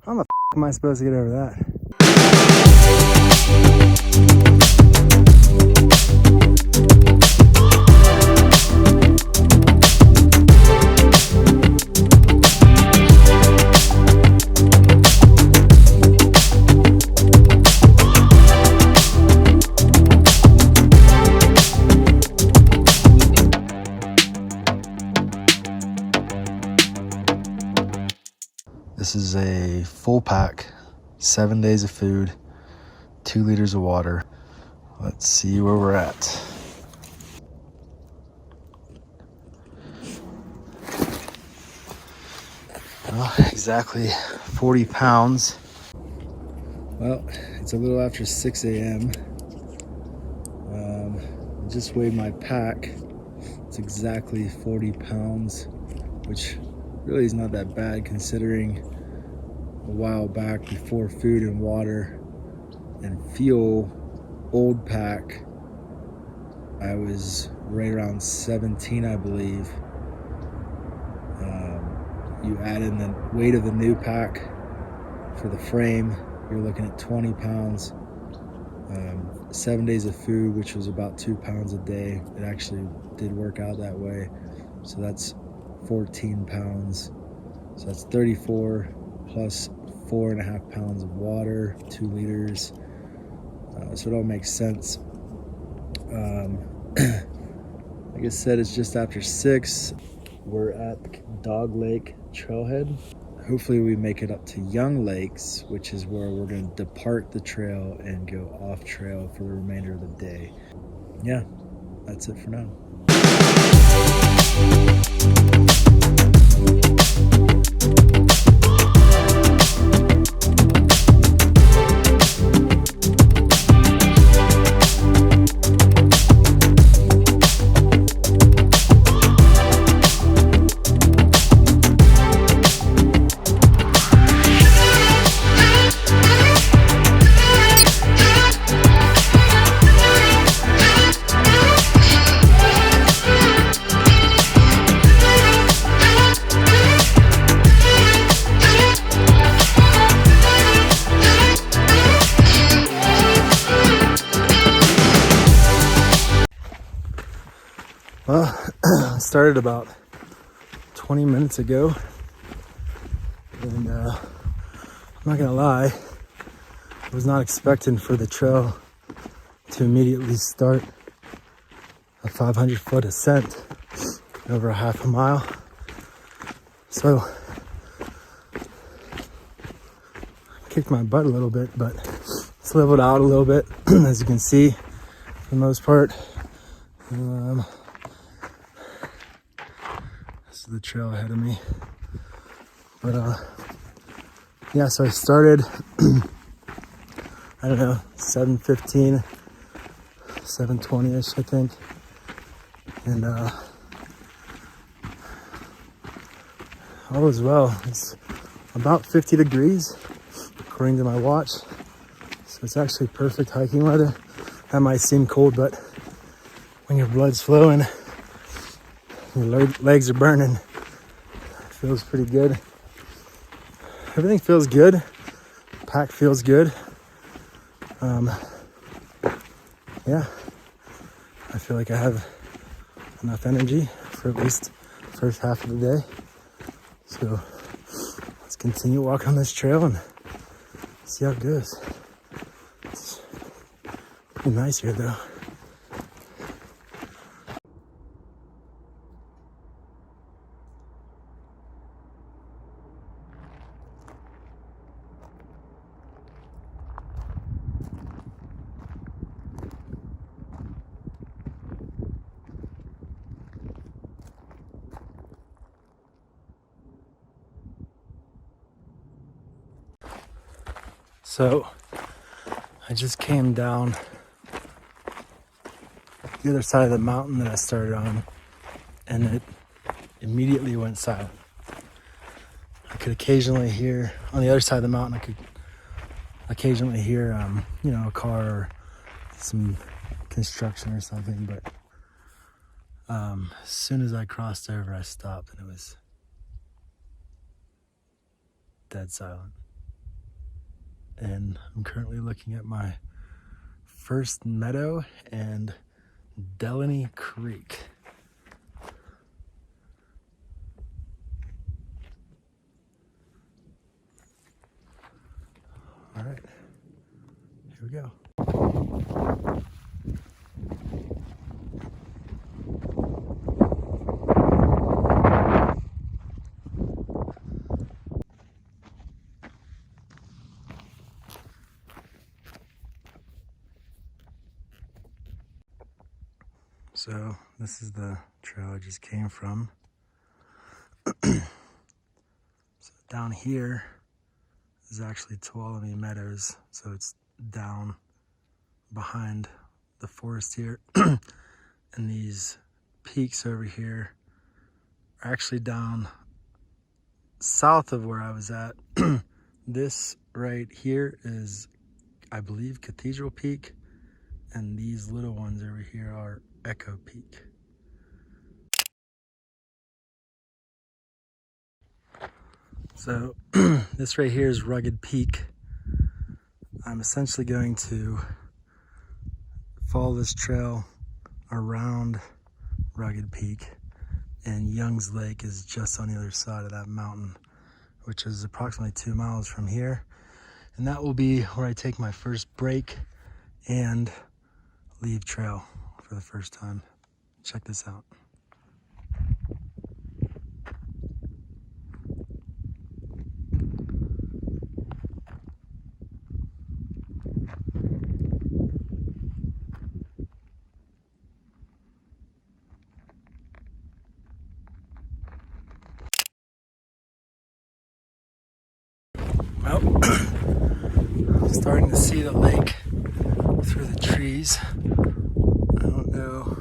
How the f am I supposed to get over that? This is a full pack, 7 days of food, 2 liters of water. Let's see where we're at. Well, exactly 40 pounds. Well, it's a little after 6 a.m. Just weighed my pack. It's exactly 40 pounds, which really is not that bad considering a while back before food and water and fuel, old pack, I was right around 17, I believe. You add in the weight of the new pack for the frame, you're looking at 20 pounds. 7 days of food, which was about 2 pounds a day. It actually did work out that way. So that's 14 pounds. So that's 34 plus 4.5 pounds of water, 2 liters. So it all makes sense. Like I said, it's just after 6. We're at Dog Lake Trailhead. Hopefully we make it up to Young Lakes, which is where we're going to depart the trail and go off trail for the remainder of the day. Yeah, that's it for now. Well, I started about 20 minutes ago, and I'm not gonna lie, I was not expecting for the trail to immediately start a 500-foot ascent over a half a mile. So I kicked my butt a little bit, but it's leveled out a little bit, as you can see, for the most part. This is the trail ahead of me. But yeah, so I started, I don't know, 7:15, 7:20-ish, I think. And all was well. It's about 50 degrees, according to my watch. So it's actually perfect hiking weather. That might seem cold, but when your blood's flowing, your legs are burning, it feels pretty good. Everything feels good. Pack feels good. Yeah, I feel like I have enough energy for at least the first half of the day. So let's continue walking on this trail and see how it goes. It's pretty nice here though. So I just came down the other side of the mountain that I started on, and it immediately went silent. I could occasionally hear, on the other side of the mountain, I could occasionally hear, a car or some construction or something, but as soon as I crossed over, I stopped and it was dead silent. and I'm currently looking at my first meadow and Delaney Creek. All right, here we go. So this is the trail I just came from. So down here is actually Tuolumne Meadows. So it's down behind the forest here. And these peaks over here are actually down south of where I was at. This right here is, I believe, Cathedral Peak. And these little ones over here are Echo Peak. So this right here is Rugged Peak. I'm essentially going to follow this trail around Rugged Peak, and Young's Lake is just on the other side of that mountain, which is approximately 2 miles from here. And that will be where I take my first break and leave trail for the first time. Check this out. Well, I'm starting to see the lake through the trees. I don't know.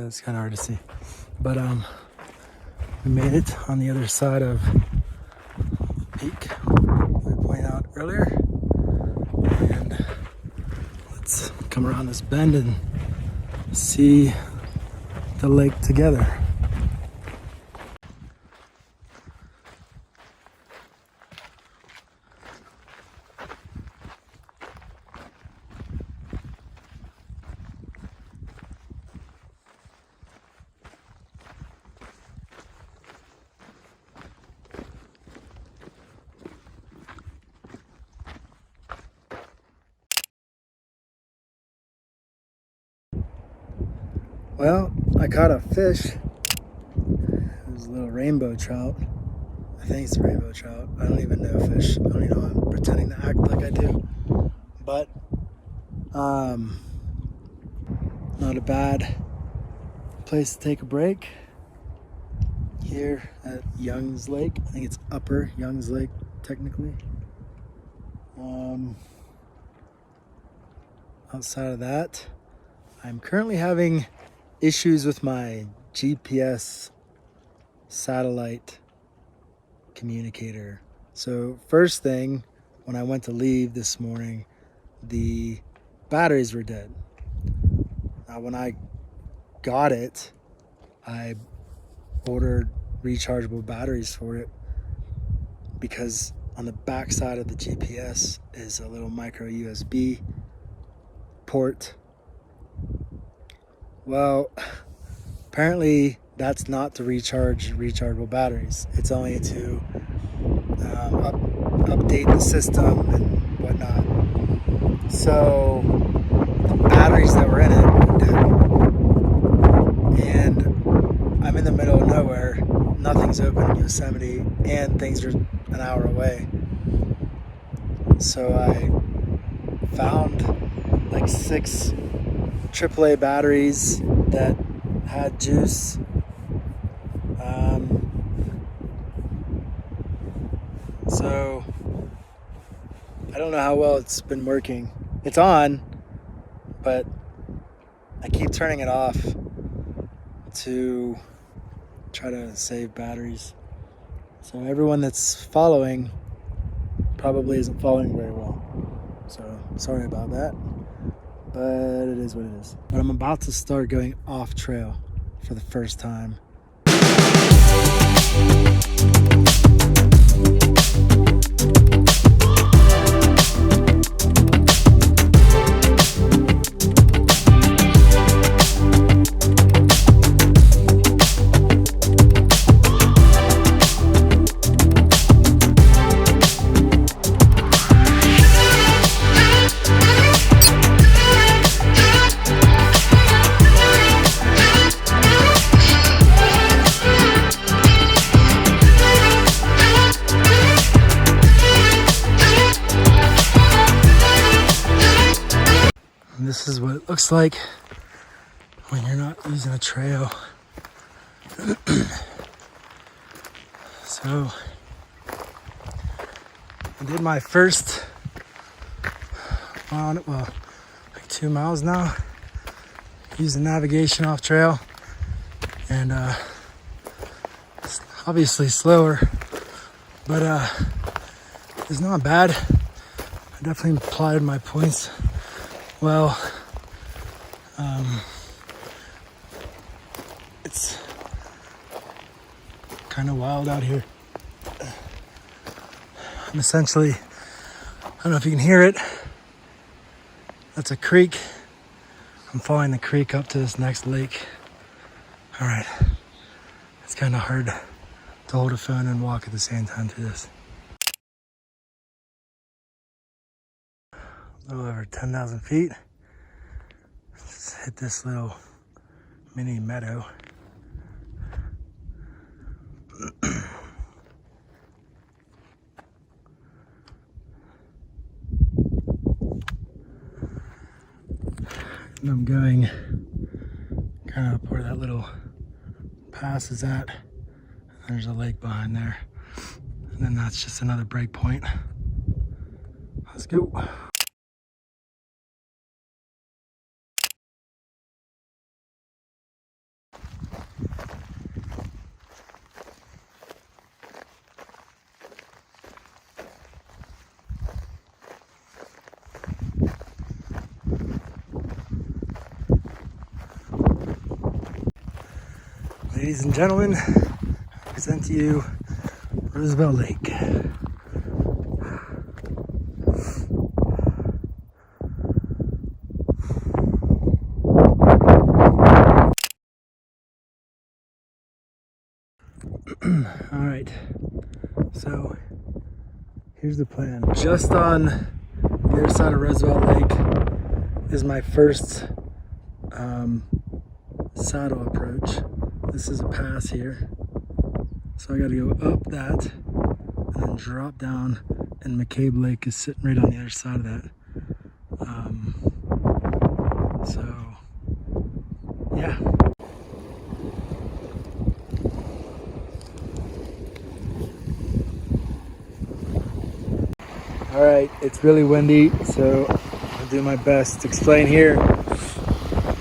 It's kind of hard to see. But we made it on the other side of the peak we pointed out earlier. And let's come around this bend and see the lake together. Well, I caught a fish. It was a little rainbow trout. I think it's a rainbow trout. I don't even know fish. I don't even know. I'm pretending to act like I do. But, not a bad place to take a break. Here at Young's Lake. I think it's Upper Young's Lake, technically. Outside of that, I'm currently having issues with my GPS satellite communicator. So first thing, when I went to leave this morning, the batteries were dead. Now when I got it, I ordered rechargeable batteries for it because on the back side of the GPS is a little micro USB port. Well, apparently that's not to recharge rechargeable batteries. It's only to update the system and whatnot. So the batteries that were in it were dead. And I'm in the middle of nowhere. Nothing's open in Yosemite and things are an hour away. So I found like 6 AAA batteries that had juice. So I don't know how well it's been working. It's on, but I keep turning it off to try to save batteries. So everyone that's following probably isn't following very well. So sorry about that. But it is what it is. But I'm about to start going off trail for the first time. This is what it looks like when you're not using a trail. So I did my first mile, well, like 2 miles now, using navigation off trail, and it's obviously slower, but it's not bad. I definitely plotted my points well. It's kind of wild out here. I'm essentially, I don't know if you can hear it, that's a creek. I'm following the creek up to this next lake. All right, it's kind of hard to hold a phone and walk at the same time through this. A little over 10,000 feet. Let's hit this little mini meadow. And I'm going kind of up where that little pass is at. There's a lake behind there. And then that's just another break point. Let's go. Ladies and gentlemen, I present to you Roosevelt Lake. All right, so here's the plan. Just on the other side of Roosevelt Lake is my first saddle approach. This is a pass here, so I got to go up that and then drop down, and McCabe Lake is sitting right on the other side of that. So yeah. All right, it's really windy, so I'll do my best to explain here.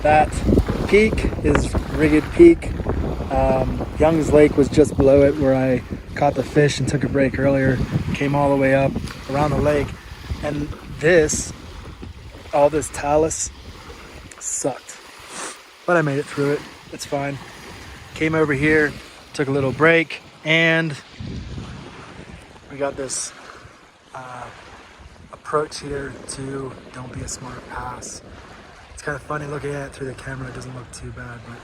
That peak is Rigged Peak. Young's Lake was just below it, where I caught the fish and took a break earlier. Came all the way up around the lake, and all this talus sucked, but I made it through it. It's fine. Came over here, took a little break, and we got this approach here to Don't Be a Smart Pass. It's kind of funny looking at it through the camera. It doesn't look too bad, but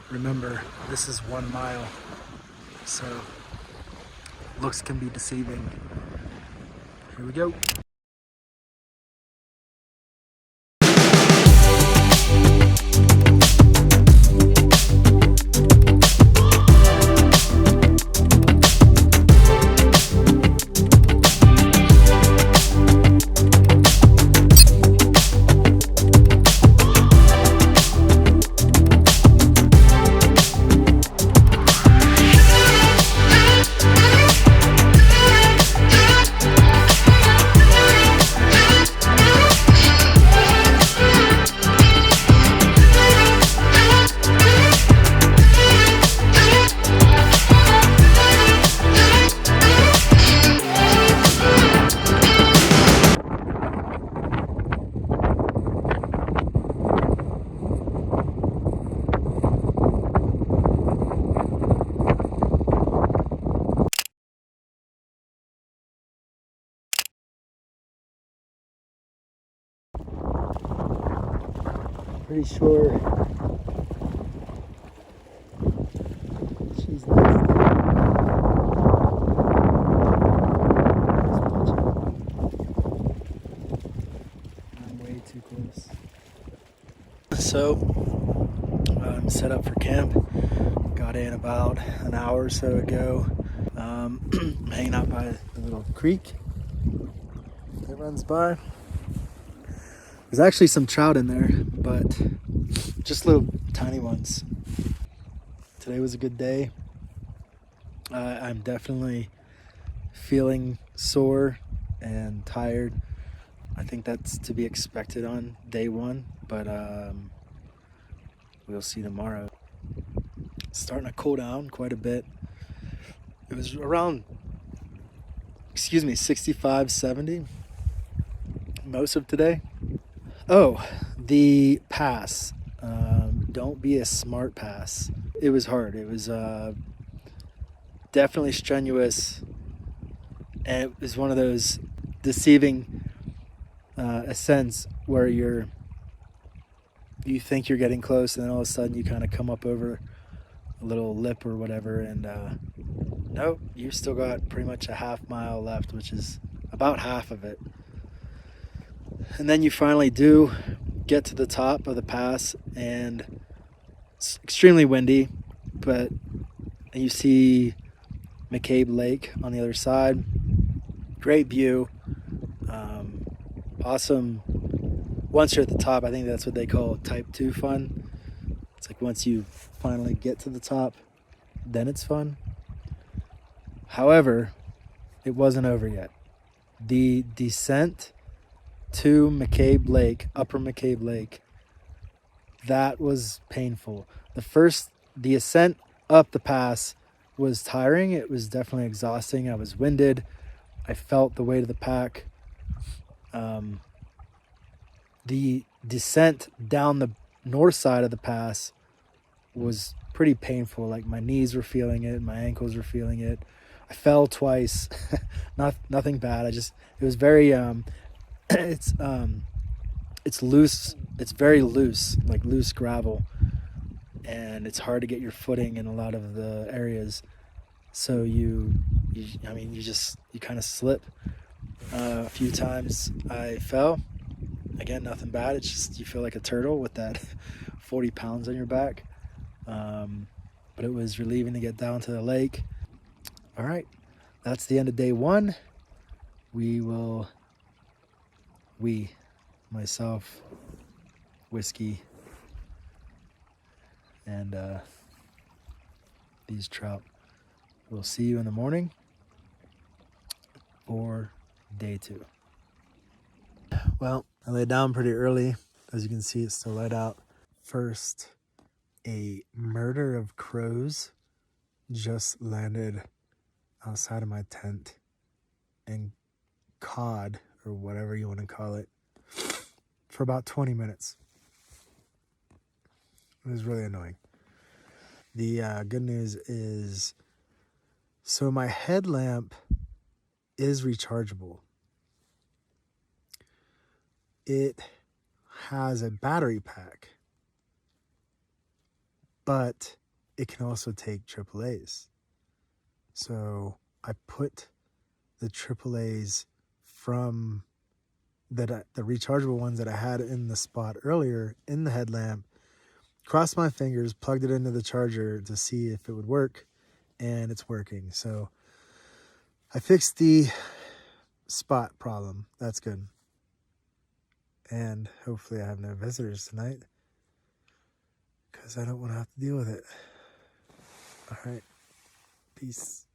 remember, this is 1 mile, so looks can be deceiving. Here we go. Pretty sure she's nice. I'm way too close. So I'm set up for camp. Got in about an hour or so ago. Hanging out by the little creek that runs by. There's actually some trout in there, but just little tiny ones. Today was a good day. I'm definitely feeling sore and tired. I think that's to be expected on day one, but we'll see tomorrow. It's starting to cool down quite a bit. It was around, 65, 70 most of today. Oh, the pass. Don't be a smart pass. It was hard. It was definitely strenuous, and it was one of those deceiving ascents where you think you're getting close, and then all of a sudden you kind of come up over a little lip or whatever, and nope, you've still got pretty much a half mile left, which is about half of it. And then you finally do get to the top of the pass, and it's extremely windy, but you see McCabe Lake on the other side. Great view. Awesome. Once you're at the top, I think that's what they call type 2 fun. It's like once you finally get to the top, then it's fun. However, it wasn't over yet. The descent to McCabe Lake, Upper McCabe Lake, that was painful. The ascent up the pass was tiring. It was definitely exhausting. I was winded. I felt the weight of the pack. The descent down the north side of the pass was pretty painful. Like my knees were feeling it, my ankles were feeling it. I fell twice. Nothing bad. It was very it's loose. It's very loose, like loose gravel, and it's hard to get your footing in a lot of the areas. So you kind of slip. A few times I fell. Again, nothing bad. It's just you feel like a turtle with that 40 pounds on your back. But it was relieving to get down to the lake. All right, that's the end of day one. Myself, whiskey, and these trout. We'll see you in the morning for day two. Well, I laid down pretty early. As you can see, it's still light out. First, a murder of crows just landed outside of my tent and cawed, or whatever you want to call it, for about 20 minutes. It was really annoying. The good news is, so my headlamp is rechargeable. It has a battery pack, but it can also take AAAs. So I put the AAAs from the rechargeable ones that I had in the spot earlier in the headlamp, crossed my fingers, plugged it into the charger to see if it would work, and it's working. So I fixed the spot problem. That's good. And hopefully I have no visitors tonight, because I don't want to have to deal with it. All right. Peace.